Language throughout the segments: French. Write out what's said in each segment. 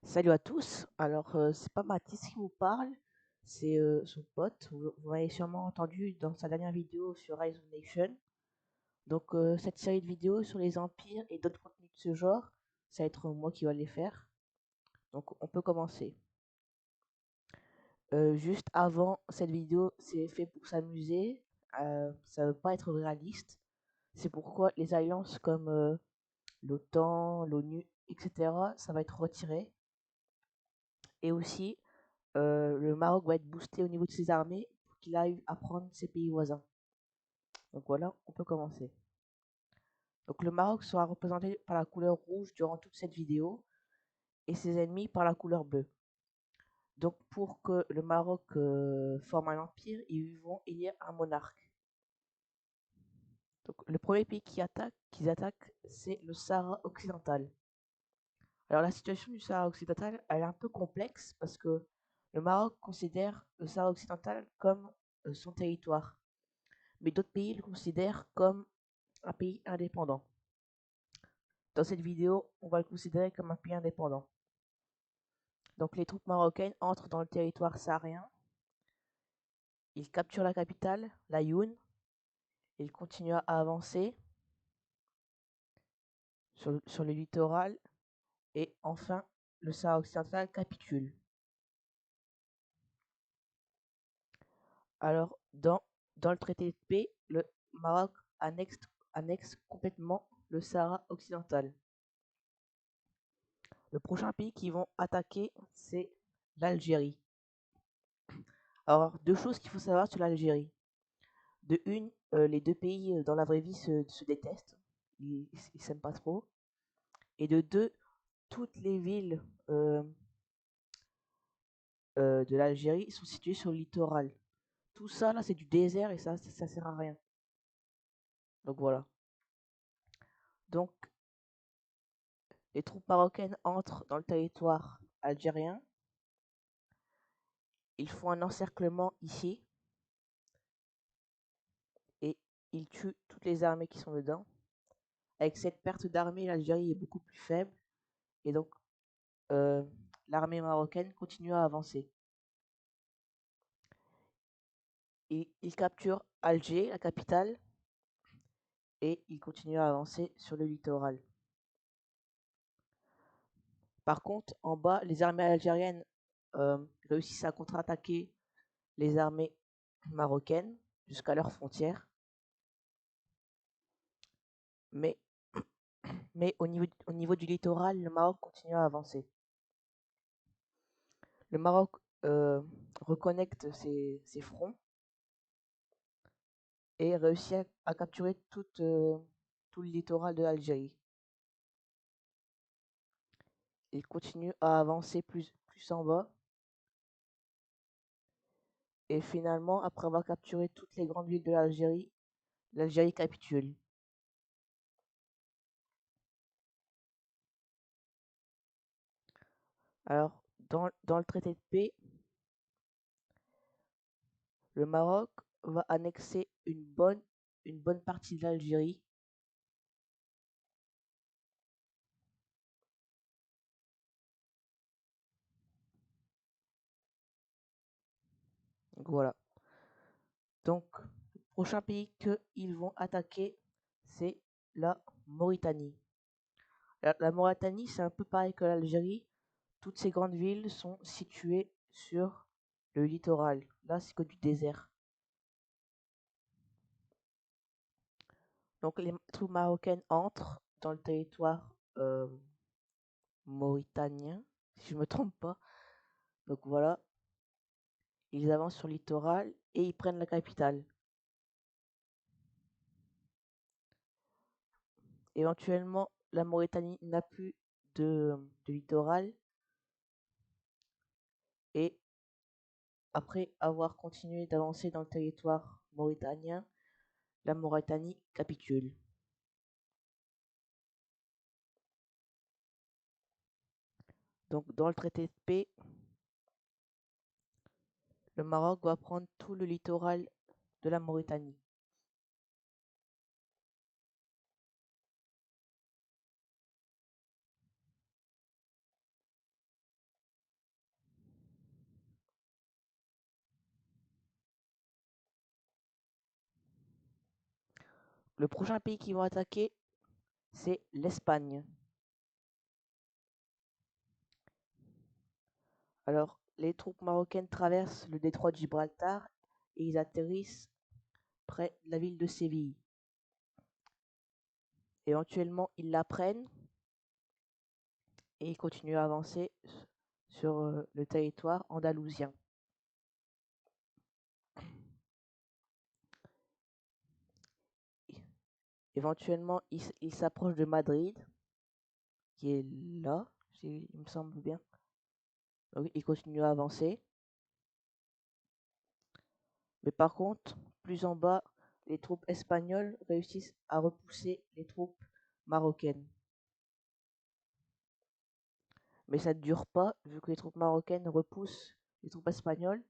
Salut à tous. Alors, c'est pas Mathis qui vous parle, c'est son pote. Vous m'avez sûrement entendu dans sa dernière vidéo sur Rise of Nation. Donc, cette série de vidéos sur les empires et d'autres contenus de ce genre, ça va être moi qui va les faire. Donc, on peut commencer. Juste avant cette vidéo, c'est fait pour s'amuser. Ça ne veut pas être réaliste. C'est pourquoi les alliances comme l'OTAN, l'ONU, etc., ça va être retiré. Et aussi, le Maroc va être boosté au niveau de ses armées pour qu'il arrive à prendre ses pays voisins. Donc voilà, on peut commencer. Donc le Maroc sera représenté par la couleur rouge durant toute cette vidéo et ses ennemis par la couleur bleue. Donc pour que le Maroc forme un empire, ils vont élire un monarque. Donc le premier pays qu'ils attaquent, c'est le Sahara occidental. Alors la situation du Sahara occidental, elle est un peu complexe parce que le Maroc considère le Sahara occidental comme son territoire, mais d'autres pays le considèrent comme un pays indépendant. Dans cette vidéo, on va le considérer comme un pays indépendant. Donc les troupes marocaines entrent dans le territoire saharien, ils capturent la capitale, Laayoune, ils continuent à avancer sur le littoral et enfin le Sahara occidental capitule. Alors dans le traité de paix, le Maroc annexe complètement le Sahara occidental. Le prochain pays qu'ils vont attaquer, c'est l'Algérie. Alors, deux choses qu'il faut savoir sur l'Algérie. De une, les deux pays dans la vraie vie se détestent. Ils s'aiment pas trop. Et de deux, toutes les villes de l'Algérie sont situées sur le littoral. Tout ça, là, c'est du désert et ça sert à rien. Donc voilà. Donc, les troupes marocaines entrent dans le territoire algérien. Ils font un encerclement ici et ils tuent toutes les armées qui sont dedans. Avec cette perte d'armée, l'Algérie est beaucoup plus faible et donc euh, l'armée marocaine continue à avancer. Ils capturent Alger, la capitale, et ils continuent à avancer sur le littoral. Par contre, en bas, les armées algériennes réussissent à contre-attaquer les armées marocaines jusqu'à leurs frontières. Mais, mais au niveau du littoral, le Maroc continue à avancer. Le Maroc reconnecte ses fronts et réussit à capturer tout le littoral de l'Algérie. Il continue à avancer plus en bas. Et finalement, après avoir capturé toutes les grandes villes de l'Algérie, l'Algérie capitule. Alors, dans le traité de paix, le Maroc va annexer une bonne partie de l'Algérie. Donc voilà. Donc, le prochain pays qu'ils vont attaquer, c'est la Mauritanie. La Mauritanie, c'est un peu pareil que l'Algérie. Toutes ces grandes villes sont situées sur le littoral. Là, c'est que du désert. Donc, les troupes marocaines entrent dans le territoire mauritanien, si je me trompe pas. Donc voilà, ils avancent sur le littoral et ils prennent la capitale. Éventuellement, la Mauritanie n'a plus de littoral et après avoir continué d'avancer dans le territoire mauritanien, la Mauritanie capitule. Donc dans le traité de paix, le Maroc va prendre tout le littoral de la Mauritanie. le prochain pays qu'ils vont attaquer, c'est l'Espagne. Alors, les troupes marocaines traversent le détroit de Gibraltar et ils atterrissent près de la ville de Séville. Éventuellement, ils la prennent et ils continuent à avancer sur le territoire andalousien. Éventuellement, ils s'approchent de Madrid, qui est là, il me semble bien. Donc, ils continuent à avancer. Mais par contre, plus en bas, les troupes espagnoles réussissent à repousser les troupes marocaines. Mais ça ne dure pas, vu que les troupes marocaines repoussent les troupes espagnoles.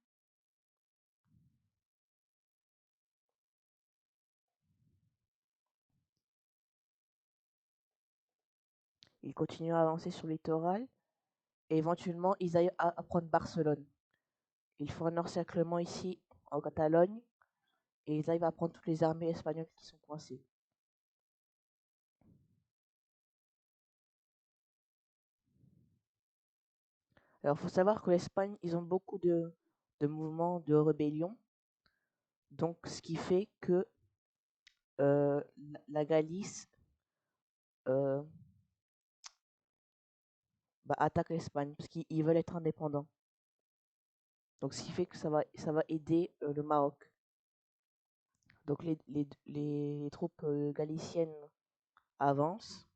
Ils continuent à avancer sur le littoral et éventuellement ils aillent à prendre Barcelone. Ils font un encerclement ici en Catalogne et ils arrivent à prendre toutes les armées espagnoles qui sont coincées. Alors il faut savoir que l'Espagne, ils ont beaucoup de mouvements de rébellion. Donc ce qui fait que la Galice attaque l'Espagne parce qu'ils veulent être indépendants. Donc ce qui fait que ça va aider le Maroc. Donc les troupes galiciennes avancent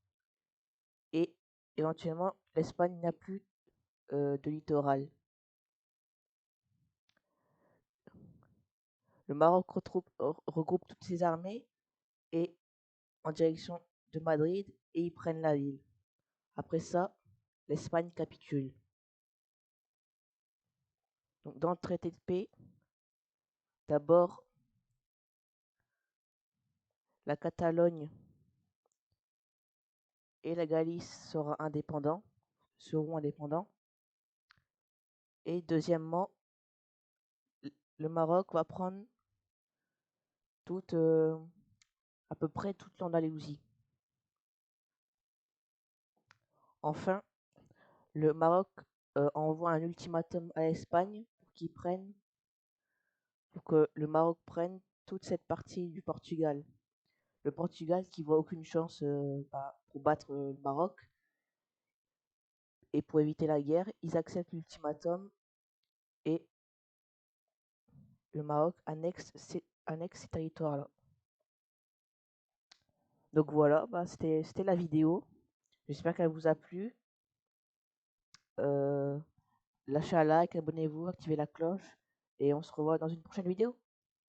et éventuellement l'Espagne n'a plus de littoral. Le Maroc regroupe toutes ses armées et en direction de Madrid et ils prennent la ville. Après ça, l'Espagne capitule. Donc dans le traité de paix, d'abord la Catalogne et la Galice seront indépendants. Et deuxièmement, le Maroc va prendre à peu près toute l'Andalousie. Enfin, le Maroc envoie un ultimatum à l'Espagne pour que le Maroc prenne toute cette partie du Portugal. Le Portugal qui voit aucune chance pour battre le Maroc et pour éviter la guerre, ils acceptent l'ultimatum et le Maroc annexe ces territoires-là. Donc voilà, c'était la vidéo. J'espère qu'elle vous a plu. Lâchez un like, abonnez-vous, activez la cloche et on se revoit dans une prochaine vidéo.